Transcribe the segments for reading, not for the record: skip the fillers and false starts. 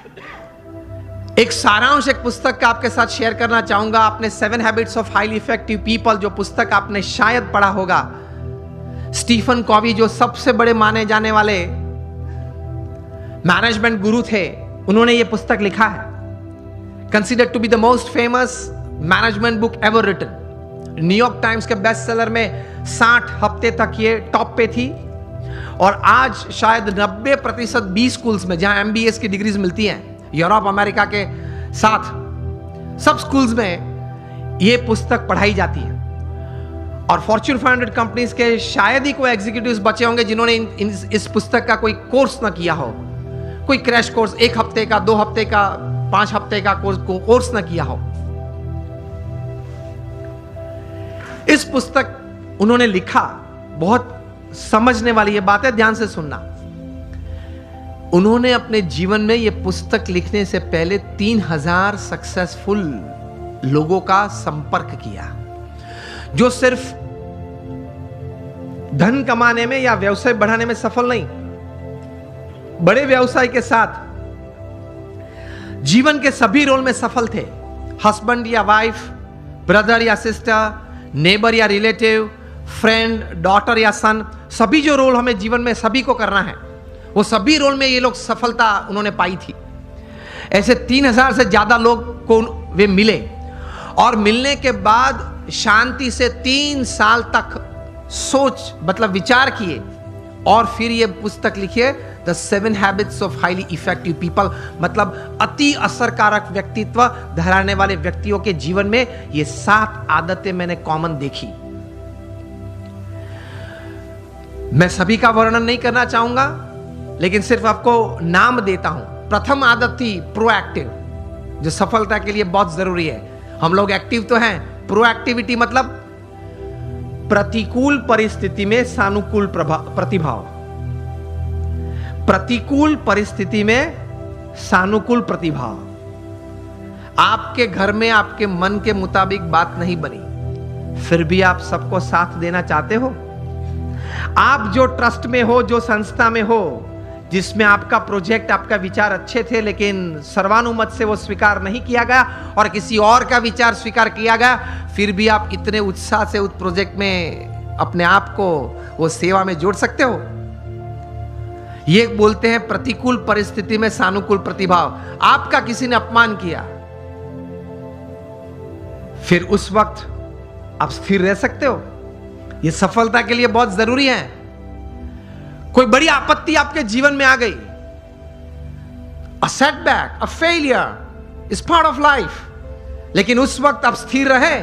एक सारांश एक पुस्तक का आपके साथ शेयर करना चाहूंगा। आपने 7 habits of highly effective people जो पुस्तक आपने शायद पढ़ा होगा, स्टीफन कॉवी जो सबसे बड़े माने जाने वाले मैनेजमेंट गुरु थे, उन्होंने यह पुस्तक लिखा है। Considered to be the most famous management book ever written. New York Times के बेस्ट सेलर में 60 हफ्ते तक ये टॉप पे थी और आज शायद 90% बी स्कूल्स में जहां MBA की डिग्रीज मिलती हैं यूरोप अमेरिका के साथ सब स्कूल्स में ये पुस्तक पढ़ाई जाती है। और फॉर्च्यून 500 कंपनीज के शायद ही कोई एग्जीक्यूटिव्स बचे होंगे जिन्होंने इस पुस्तक का कोई कोर्स ना किया हो, कोई क्रैश कोर्स 1 हफ्ते का, 2 हफ्ते का, 5 हफ्ते का कोर्स ना किया हो। इस पुस्तक उन्होंने लिखा, बहुत समझने वाली ये बात है, ध्यान से सुनना। उन्होंने अपने जीवन में यह पुस्तक लिखने से पहले 3000 सक्सेसफुल लोगों का संपर्क किया, जो सिर्फ धन कमाने में या व्यवसाय बढ़ाने में सफल नहीं, बड़े व्यवसाय के साथ जीवन के सभी रोल में सफल थे। हस्बैंड या वाइफ, ब्रदर या सिस्टर, नेबर या रिलेटिव, फ्रेंड, डॉटर या सन, सभी जो रोल हमें जीवन में सभी को करना है, वो सभी रोल में ये लोग सफलता उन्होंने पाई थी। ऐसे 3000 से ज्यादा लोग को वे मिले और मिलने के बाद शांति से 3 साल तक मतलब विचार किए और फिर ये पुस्तक लिखिए, the 7 habits of highly effective people. मतलब अति असरकारक व्यक्तित्व धराने वाले व्यक्तियों के जीवन में ये 7 आदतें मैंने कॉमन देखी। मैं सभी का वर्णन नहीं करना चाहूंगा, लेकिन सिर्फ आपको नाम देता हूं। प्रथम आदत थी प्रोएक्टिव, जो सफलता के लिए बहुत जरूरी है। हम लोग एक्टिव तो हैं, प्रोएक्टिविटी मतलब प्रतिकूल परिस्थिति में सानुकूल प्रतिभाव। प्रतिकूल परिस्थिति में सानुकूल प्रतिभाव। आपके घर में आपके मन के मुताबिक बात नहीं बनी, फिर भी आप सबको साथ देना चाहते हो। आप जो ट्रस्ट में हो, जो संस्था में हो, जिसमें आपका प्रोजेक्ट, आपका विचार अच्छे थे, लेकिन सर्वानुमत से वो स्वीकार नहीं किया गया और किसी और का विचार स्वीकार किया गया, फिर भी आप इतने उत्साह से उस प्रोजेक्ट में अपने आप को वो सेवा में जोड़ सकते हो। ये बोलते हैं प्रतिकूल परिस्थिति में सानुकूल प्रतिभाव। आपका किसी ने अपमान किया, फिर उस वक्त आप स्थिर रह सकते हो। ये सफलता के लिए बहुत जरूरी है। कोई बड़ी आपत्ति आपके जीवन में आ गई, a setback, a failure is part of life, लेकिन उस वक्त आप स्थिर रहे।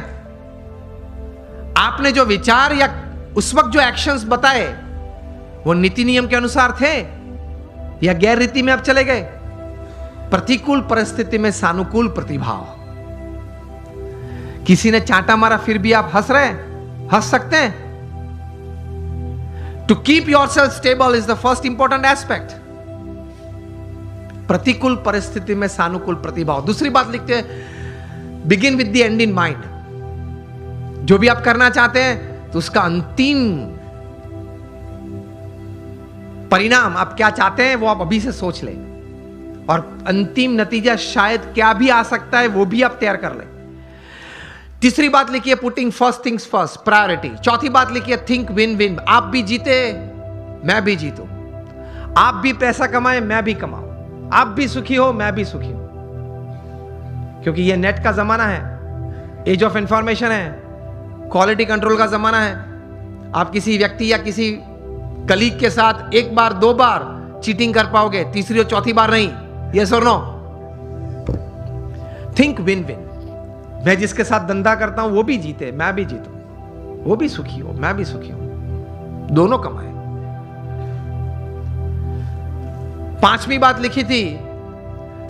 आपने जो विचार या उस वक्त जो एक्शंस बताए वो नीति नियम के अनुसार थे या गैर रीति में आप चले गए। प्रतिकूल परिस्थिति में सानुकूल प्रतिभाव। किसी ने चांटा मारा, फिर भी आप हंस रहे हैं, हंस सकते हैं। To keep yourself stable is the first important aspect. प्रतिकूल परिस्थिति में सानुकूल प्रतिभाव। दूसरी बात लिखते हैं, begin with the end in mind. जो भी आप करना चाहते हैं तो उसका अंतिम परिणाम आप क्या चाहते हैं वो आप अभी से सोच लें, और अंतिम नतीजा शायद क्या भी आ सकता है वो भी आप तैयार कर लें। तीसरी बात लिखिए, putting first things first, priority. चौथी बात लिखिए, थिंक विन विन। आप भी जीते, मैं भी जीतूं। आप भी पैसा कमाए, मैं भी कमाऊं। आप भी सुखी हो, मैं भी सुखी हूं। क्योंकि ये नेट का जमाना है, एज ऑफ इंफॉर्मेशन है, क्वालिटी कंट्रोल का जमाना है। आप किसी व्यक्ति या किसी कलीग के साथ 1 बार 2 बार चीटिंग कर पाओगे, तीसरी और चौथी बार नहीं। यस और नो? Think win win. मैं जिसके साथ धंधा करता हूं वो भी जीते, मैं भी जीतूं। वो भी सुखी हो, मैं भी सुखी हूं, दोनों कमाए। 5वीं बात लिखी थी,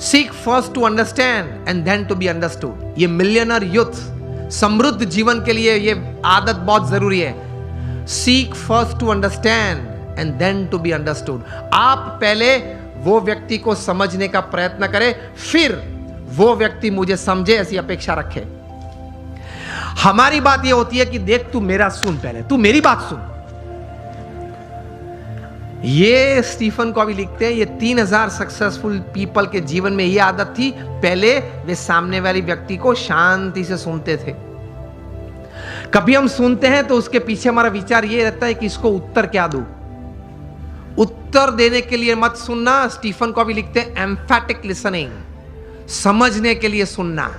seek first to understand and then to be understood. ये मिलियनर यूथ समृद्ध जीवन के लिए ये आदत बहुत जरूरी है। Seek first to understand and then to be understood. आप पहले वो व्यक्ति को समझने का प्रयत्न करें, फिर वो व्यक्ति मुझे समझे, ऐसी अपेक्षा रखे। हमारी बात ये होती है कि देख तू मेरा सुन, पहले तू मेरी बात सुन। ये स्टीफन कॉवी लिखते हैं, ये 3000 सक्सेसफुल पीपल के जीवन में ये आदत थी। पहले वे सामने वाले व्यक्ति को शांति से सुनते थे। कभी हम सुनते हैं तो उसके पीछे हमारा विचार ये रहता है कि इसको उत्तर क्या दूं। उत्तर देने के लिए मत सुनना। स्टीफन कॉवी लिखते हैं एम्फैटिक लिसनिंग, समझने के लिए सुनना।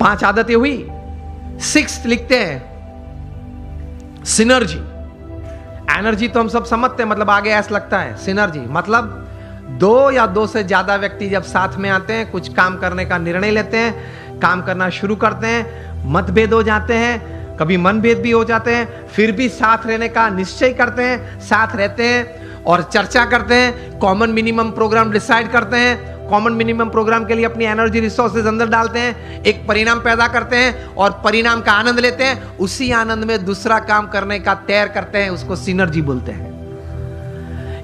पांच आदतें हुई। 6 लिखते हैं सिनर्जी। एनर्जी तो हम सब समझते हैं, मतलब आगे ऐसा लगता है। सिनर्जी मतलब 2 या 2 से ज्यादा व्यक्ति जब साथ में आते हैं, कुछ काम करने का निर्णय लेते हैं, काम करना शुरू करते हैं, मतभेद हो जाते हैं, कभी मनभेद भी हो जाते हैं, फिर भी साथ रहने का निश्चय करते हैं, साथ रहते हैं और चर्चा करते हैं, कॉमन मिनिमम प्रोग्राम डिसाइड करते हैं, कॉमन मिनिमम प्रोग्राम के लिए अपनी एनर्जी रिसोर्सेज अंदर डालते हैं, एक परिणाम पैदा करते हैं और परिणाम का आनंद लेते हैं। उसी आनंद में दूसरा काम करने का तैयार करते हैं, उसको सिनर्जी बोलते हैं।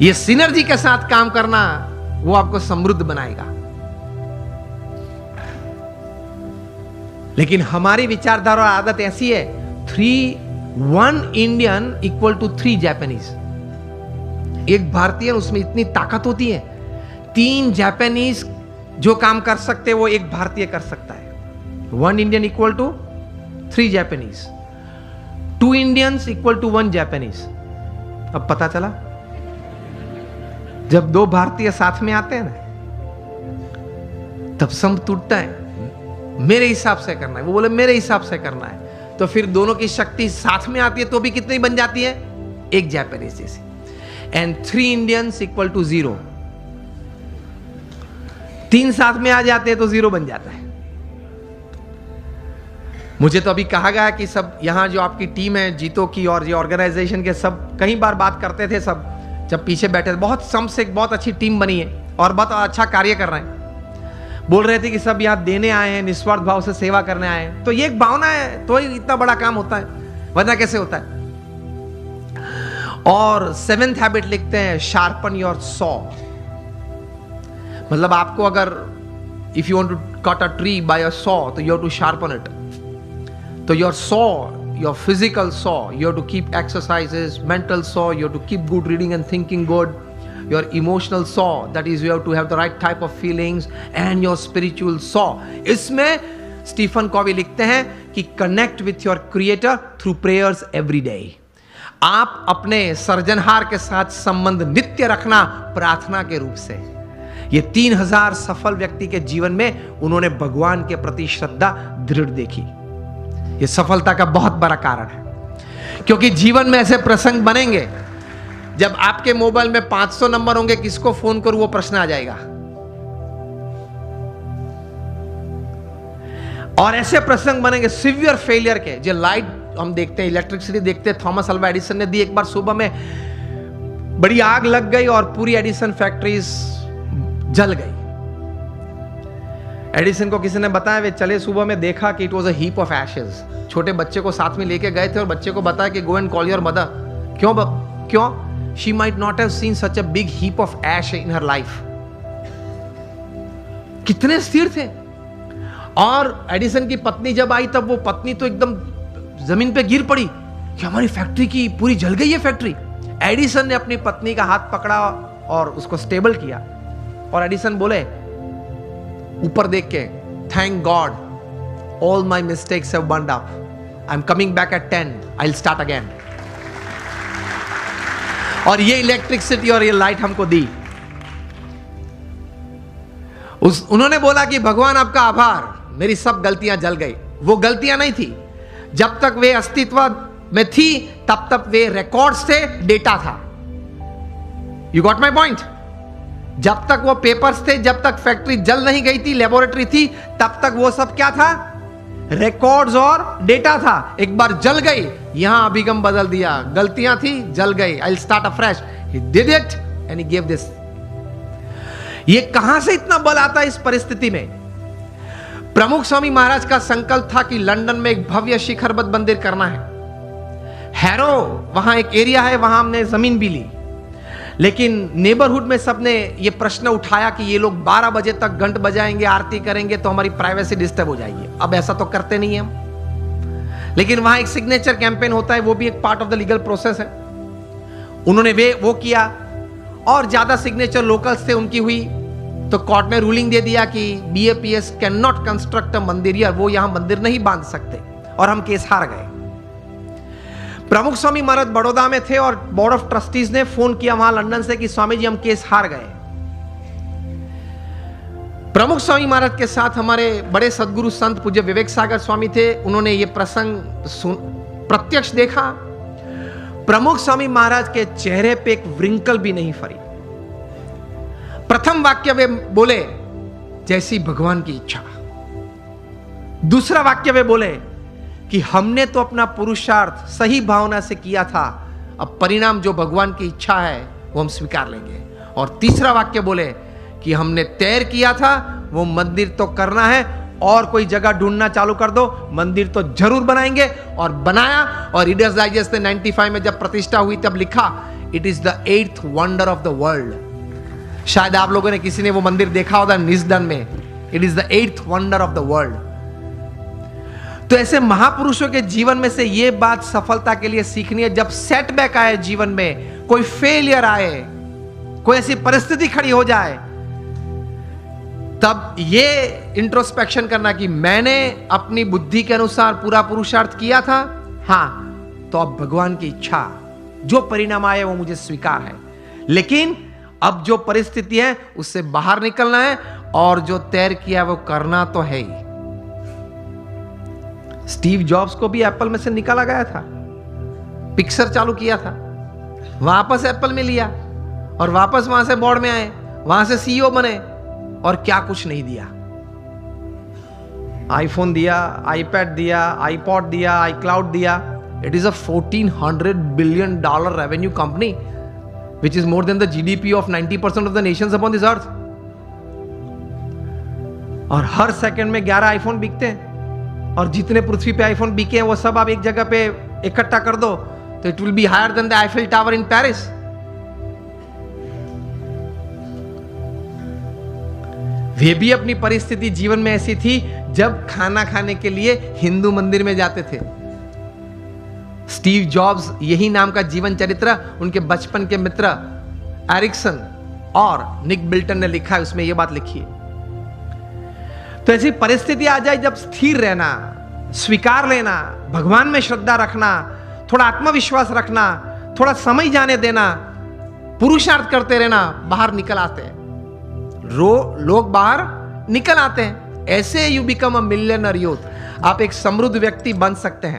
ये सिनर्जी के साथ काम करना वो आपको समृद्ध बनाएगा। लेकिन हमारी विचारधारा और आदत ऐसी है, 1 इंडियन इक्वल टू 3 जापानीज। एक भारतीय, उसमें इतनी ताकत होती है, 3 जापानीज जो काम कर सकते वो एक भारतीय कर सकता है। 1 Indian equal to 3 Japanese, 2 Indians equal to 1 Japanese. अब पता चला, जब 2 भारतीय साथ में आते हैं ना, तब सम टूटता है। मेरे हिसाब से करना है, वो बोले मेरे हिसाब से करना है, तो फिर दोनों की शक्ति साथ में आती है तो भी कितनी बन जाती है? एक जापानीज जैसी। And 3 Indians equal to 0। 3 साथ में आ जाते हैं तो 0 बन जाता है। मुझे तो अभी कहा गया कि सब यहां जो आपकी टीम है जीतो की और ये ऑर्गेनाइजेशन के, सब कई बार बात करते थे, सब जब पीछे बैठे थे, बहुत सम से बहुत अच्छी टीम बनी है और बहुत अच्छा कार्य कर रहे हैं। बोल रहे थे कि सब यहां देने आए हैं, निस्वार्थ भाव से सेवा करने आए हैं। तो ये एक भावना है तो ही इतना बड़ा काम होता है, वरना कैसे होता है। और 7th हैबिट लिखते हैं शार्पन योर सॉ। मतलब आपको अगर if you want to cut a tree by a saw तो you have to sharpen it. तो your saw, your physical saw, you have to keep exercises, mental saw, you have to keep good reading and thinking good. Your emotional saw, that is you have to have the right type of feelings, and your spiritual saw. इसमें Stephen Covey लिखते हैं कि connect with your creator through prayers every day. आप अपने सर्जनहार के साथ संबंध नित्य रखना प्रार्थना के रूप से। ये 3000 सफल व्यक्ति के जीवन में उन्होंने भगवान के प्रति श्रद्धा दृढ़ देखी। ये सफलता का बहुत बड़ा कारण है, क्योंकि जीवन में ऐसे प्रसंग बनेंगे जब आपके मोबाइल में 500 नंबर होंगे, किसको फोन करूं वो प्रश्न आ जाएगा। और ऐसे प्रसंग बनेंगे सिवियर फेलियर के, जो लाइट हम देखते हैं, इलेक्ट्रिसिटी देखते हैं, थॉमस अल्वा एडिसन ने दी। एक बार सुबह में बड़ी आग लग गई और पूरी एडिसन फैक्ट्रीज जल गई। एडिसन को किसी ने बताया, वे चले सुबह में, देखा कि it was a heap of ashes. छोटे बच्चे को साथ में लेके गए थे और बच्चे को बताया कि go and call your mother. क्यों? She might not have seen such a big heap of ash in her life. कितने स्थिर थे। और एडिसन की पत्नी जब आई, तब वो पत्नी तो एकदम जमीन पे गिर पड़ी कि हमारी फैक्ट्री की पूरी जल गई है फैक्ट्री। एडिसन ने अपनी पत्नी का हाथ पकड़ा और उसको स्टेबल किया। और एडिसन बोले ऊपर देख के, thank God all my mistakes have burned up, I am coming back at 10, I will start again. और ये इलेक्ट्रिसिटी और ये लाइट हमको दी। उन्होंने बोला कि भगवान आपका आभार, मेरी सब गलतियां जल गई। वो गलतियां नहीं थी, जब तक वे अस्तित्व में थी तब तक वे रिकॉर्ड्स थे, डेटा था। You got my point? जब तक वो पेपर्स थे, जब तक फैक्ट्री जल नहीं गई थी, लेबोरेटरी थी, तब तक वो सब क्या था? रिकॉर्ड्स और डेटा था। एक बार जल गई, यहां अभिगम बदल दिया, गलतियां थी, जल गई, I will start afresh. He did it and he give this. ये कहां से इतना बल आता है इस परिस्थिति में? प्रमुख स्वामी महाराज का संकल्प था कि लंदन में एक भव्य शिखरबद्ध मंदिर करना है। हैरो वहां एक एरिया है, वहां हमने जमीन भी ली, लेकिन नेबरहुड में सबने ये प्रश्न उठाया कि ये लोग 12 बजे तक घंट बजाएंगे, आरती करेंगे तो हमारी प्राइवेसी डिस्टर्ब हो जाएगी। अब ऐसा तो करते नहीं हम, लेकिन वहां एक सिग्नेचर कैंपेन होता है, वो भी एक part of the legal process है। उन्होंने वो किया और ज्यादा सिग्नेचर लोकल्स थे उनकी हुई, तो कोर्ट ने रूलिंग दे दिया कि BAPS can not construct a मंदिर, या वो यहां मंदिर नहीं बांध सकते, और हम केस हार गए। प्रमुख स्वामी महाराज बड़ौदा में थे और बोर्ड ऑफ ट्रस्टीज ने फोन किया वहां लंदन से कि स्वामी जी हम केस हार गए। प्रमुख स्वामी महाराज के साथ हमारे बड़े सदगुरु संत पूज्य विवेक सागर स्वामी थे, उन्होंने ये प्रसंग प्रत्यक्ष देखा। प्रमुख स्वामी महाराज के चेहरे पे एक व्रिंकल भी नहीं फरी। प्रथम वाक्य वे बोले, जैसी भगवान की इच्छा। दूसरा वाक्य वे बोले कि हमने तो अपना पुरुषार्थ सही भावना से किया था, अब परिणाम जो भगवान की इच्छा है वो हम स्वीकार लेंगे। और तीसरा वाक्य बोले कि हमने तैर किया था, वो मंदिर तो करना है, और कोई जगह ढूंढना चालू कर दो, मंदिर तो जरूर बनाएंगे। और बनाया, और रीडर्स डाइजेस्ट ने 95 में जब प्रतिष्ठा हुई तब लिखा, it is the 8th wonder of the world. शायद आप लोगों ने किसी ने वो मंदिर देखा होगा निस्दन में, it is the 8th wonder of the world. तो ऐसे महापुरुषों के जीवन में से ये बात सफलता के लिए सीखनी है। जब सेटबैक आए जीवन में, कोई फेलियर आए, कोई ऐसी परिस्थिति खड़ी हो जाए, तब ये इंट्रोस्पेक्शन करना कि मैंने अपनी बुद्धि के अनुसार पूरा पुरुषार्थ किया था, हां, तो अब भगवान की इच्छा, जो परिणाम आए वो मुझे स्वीकार है, लेकिन अब जो परिस्थिति है उससे बाहर निकलना है, और जो तैर किया वो करना तो है ही। स्टीव जॉब्स को भी एप्पल में से निकाला गया था, पिक्सर चालू किया था, वापस एप्पल में लिया, और वापस वहां से बोर्ड में आए, वहां से CEO बने, और क्या कुछ नहीं दिया। आईफोन दिया, आईपैड दिया, आईपॉड दिया, आईक्लाउड दिया। It is a $1400 billion revenue company which is more than the GDP of 90% of the nations upon this earth. और हर सेकंड में 11 आईफोन बिकते हैं, और जितने पृथ्वी पे आईफोन बिके हैं वो सब आप एक जगह पे इकट्ठा कर दो तो it will be higher than the Eiffel Tower in Paris. वे भी अपनी परिस्थिति जीवन में ऐसी थी जब खाना खाने के लिए हिंदू मंदिर में जाते थे। स्टीव जॉब्स, यही नाम का जीवन चरित्र उनके बचपन के मित्र एरिक्सन और निक बिल्टन ने लिखा है, उसमें यह बात लिखी है। तो ऐसी परिस्थिति आ जाए जब स्थिर रहना, स्वीकार लेना, भगवान में श्रद्धा रखना, थोड़ा आत्मविश्वास रखना, थोड़ा समय जाने देना, पुरुषार्थ करते रहना, बाहर निकल आते हैं। लोग बाहर निकल आते हैं। ऐसे you become a millionaire youth, आप एक समृद्ध व्यक्ति बन सकते हैं।